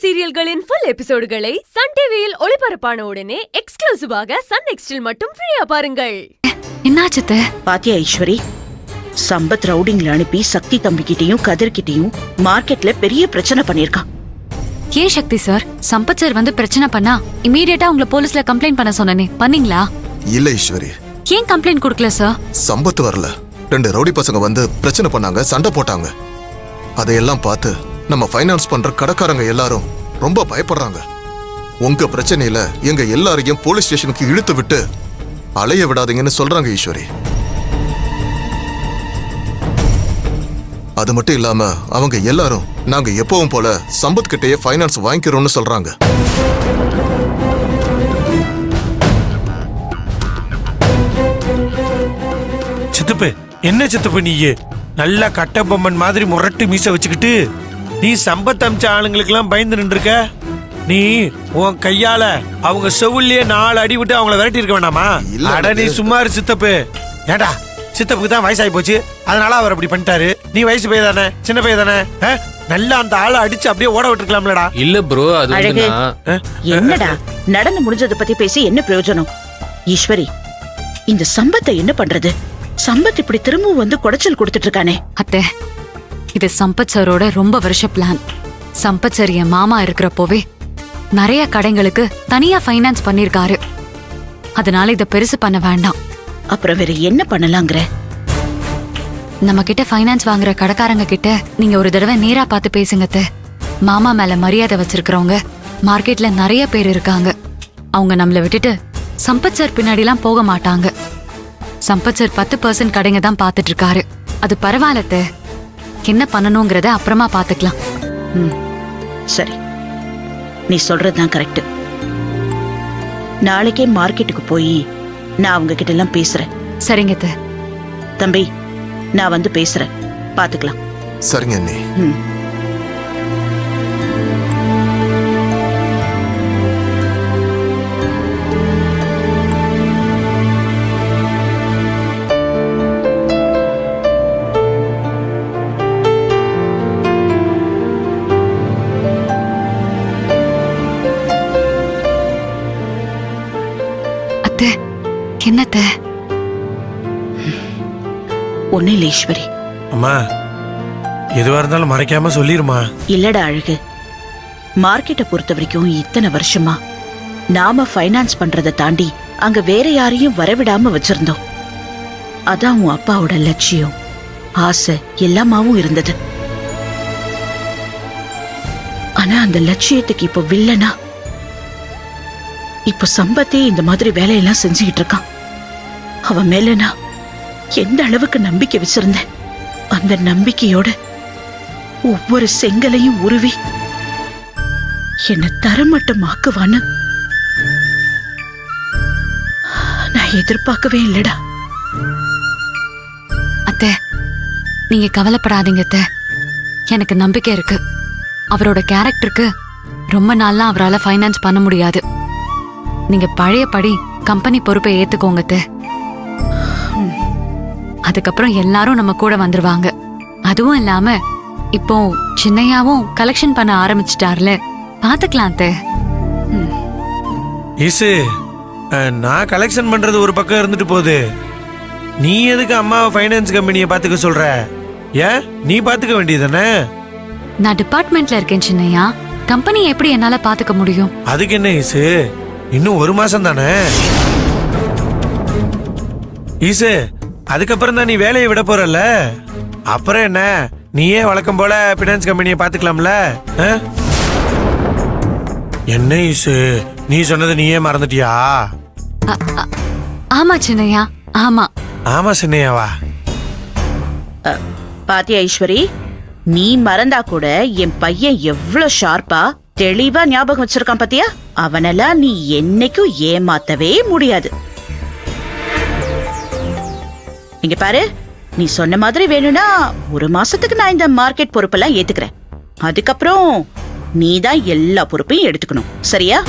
சீரியல்களின் full எபிசோடுகளை Sun டிவியில் ஒளிபரப்பான உடனே எக்ஸ்க்ளூசிவாக சன் நெக்ஸ்டில் மட்டும் ஃப்ரீயா பாருங்கள். என்னாச்சு பாத்தியா ஈஸ்வரி, சம்பத் ரவுடிங்ல அனுப்பி சக்தி தம்பிக்கிட்டையும் கதிர்கிட்டையும் மார்க்கெட்ல பெரிய பிரச்சனை பண்ணிருக்கான். ஏன் சக்தி சார், சம்பத் சார் வந்து பிரச்சனை பண்ணா இமீடியட்டா உங்களை போலீஸ்ல கம்ப்ளைண்ட் பண்ண சொன்னனே, பண்ணீங்களா? இல்ல ஈஸ்வரி. ஏன் கம்ப்ளைண்ட் கொடுக்கல சார்? சம்பத் வரல, 2 ரவுடி பசங்க வந்து பிரச்சனை பண்ணாங்க, சண்டை போட்டாங்க. அதையெல்லாம் பார்த்து நம்ம ஃபைனான்ஸ் பண்ற கடைக்காரங்க எல்லாரும் ரொம்ப பயப்படுறாங்க. உங்க பிரச்சனையில எங்க எல்லாரையும் போலீஸ் ஸ்டேஷனுக்கு இழுத்து விட்டு அலைய விடாதீங்கன்னு சொல்றாங்க ஈஸ்வரி. அது மட்டும் இல்லாம அவங்க எல்லாரும் நாங்க எப்பவும் போல சம்பத் கிட்டயே ஃபைனான்ஸ் வாங்கிக்கிறோம்னு சொல்றாங்க. சித்தப்பு, என்ன சித்தப்பு நீயே நல்லா கட்ட பொம்மன் மாதிரி முரட்டு மீச வச்சுக்கிட்டு நீ சம்பத் அமிச்ச ஆளுங்களுக்கெல்லாம் பயந்து நின்றுருக்க. நீ உன் கையால அவங்க செவுள்லயே 4 அடி விட்டு அவங்கள விரட்டி இருக்க வேண்டாமா? அட நீ சும்மா இரு சித்தப்பு. ஏண்டா, சித்தப்புக்கு தான் வயசாகி போச்சு, அதனால அவர் அப்படி பண்ணிட்டாரு. நீ வயசு பைய தானே, சின்ன பைய தானே, நல்லா அந்த ஆளை அடிச்சு அப்படியே ஓட விட்டுருக்கலாம்லடா. இல்ல ப்ரோ, அது அழகு என்னடா நடந்து முடிஞ்சதை பத்தி பேசி என்ன பிரயோஜனம்? ஈஸ்வரி, இந்த சம்பத்தை என்ன பண்றது? சம்பத் இப்படி திரும்பவும் வந்து குடைச்சல் கொடுத்துட்டு இருக்கானே. அத்தை, இது சம்பத் சாரோட ரொம்ப வருஷ பிளான். சம்பத் சார் என் மாமா இருக்கிறப்போவே நிறைய கடைங்களுக்கு தனியா ஃபைனான்ஸ் பண்ணிருக்காரு. அதனால இத பெருசு பண்ண வேண்டாம். அப்புறம் வேற என்ன பண்ணலாங்கிற? நம்ம கிட்ட ஃபைனான்ஸ் வாங்குற கடைக்காரங்க கிட்ட நீங்க ஒரு தடவை நேரா பார்த்து பேசுங்க அத்தை. மாமா மேல மரியாதை வச்சிருக்கிறவங்க மார்க்கெட்ல நிறைய பேர் இருக்காங்க. அவங்க நம்மள விட்டுட்டு சம்பத் சார் பின்னாடிலாம் போக மாட்டாங்க. சம்பத் சார் 10% கடைங்க தான் பாத்துட்டு இருக்காரு. அது பரவாயில்ல, என்ன பண்ணணுங்கிறத அப்புறமா பாத்துக்கலாம். சரி, நீ சொல்றதுதான் கரெக்ட். நாளைக்கே மார்க்கெட்டுக்கு போய் நான் அவங்க கிட்ட எல்லாம் பேசுறேன். சரிங்க அத்தை. தம்பி, நான் வந்து பேசுறேன், பாத்துக்கலாம். சரிங்க அண்ணி. என்னத்த? ஒண்ணு இல்ல ஈஸ்வரி. அம்மா, எதுவா இருந்தாலும் மறைக்காம சொல்லிருமா. இல்லடா அழகு, மார்க்கெட்டை பொறுத்த வரைக்கும் இத்தனை வருஷமா நாம ஃபைனான்ஸ் பண்றதை தாண்டி அங்க வேற யாரையும் வரவிடாம வச்சிருந்தோம். அதான் உன் அப்பாவோட லட்சியம், ஆசை எல்லாமாவும் இருந்தது. ஆனா அந்த லட்சியத்துக்கு இப்போ வில்லனா இப்போ சம்பத்தே இந்த மாதிரி வேலையெல்லாம் செஞ்சுக்கிட்டு இருக்கான். அவன் மேல நான் எந்த அளவுக்கு நம்பிக்கை வச்சிருந்தேன், அந்த நம்பிக்கையோட ஒவ்வொரு செங்கலையும் உருவி என்ன தரமட்டமாக்குவான்னு நான் எதிர்பார்க்கவே இல்லடா. அத்தை, நீங்க கவலைப்படாதீங்க அத்தை. எனக்கு நம்பிக்கை இருக்கு. அவரோட கேரக்டருக்கு ரொம்ப நாளா அவரால் ஃபைனான்ஸ் பண்ண முடியாது. நீங்க பழையபடி கம்பெனி பொறுப்பை ஏத்துக்கோங்க அத்தை. அதுக்கப்புறம் எல்லாரும் நம்ம கூட வந்துருவாங்க. அதுவும் இல்லாம இப்போ சின்னையாவும் கலெக்ஷன் பண்ண ஆரம்பிச்சிட்டார்ல, பாத்துக்கலாம் அத்தை. ஈசு, நான் கலெக்ஷன் பண்றது ஒரு பக்கம் இருந்துட்டு போகுது, நீ எதுக்கு அம்மாவை ஃபைனான்ஸ் கம்பெனியை பாத்துக்க சொல்ற? ஏன் நீ பாத்துக்க வேண்டியதானே? நான் டிபார்ட்மெண்ட்ல இருக்கேன் சின்னையா, கம்பெனி எப்படி என்னால பாத்துக்க முடியும்? அதுக்கு என்ன ஈசு, இன்னும் 1 மாசம் தானே. ஈசு, அதுக்கப்புறம் தான் நீ வேலையை விட போறல. அப்புறம் என்ன, நீயே வழக்கம் போல பினான்ஸ் கம்பெனியை பாத்துக்கலாம்ல. என்ன ஈசு, நீ சொன்னது நீயே மறந்துட்டியா? ஆமா சின்னையா, ஆமா. ஆமா சின்னையாவா? பாத்தியா ஈஸ்வரி, நீ மறந்தா கூட என் பையன் எவ்வளவு ஷார்ப்பா தெளிவா ஞாபகம் வச்சிருக்கான் பாத்தியா? அவனெல்லாம் நீ என்னைக்கும் ஏமாத்தவே முடியாது. இங்க பாரு, நீ சொன்ன மாதிரி வேணும்னா 1 மாசத்துக்கு நான் இந்த மார்க்கெட் பொறுப்பெல்லாம் ஏத்துக்கிறேன். அதுக்கப்புறம் நீதான் எல்லா பொறுப்பையும் எடுத்துக்கணும், சரியா?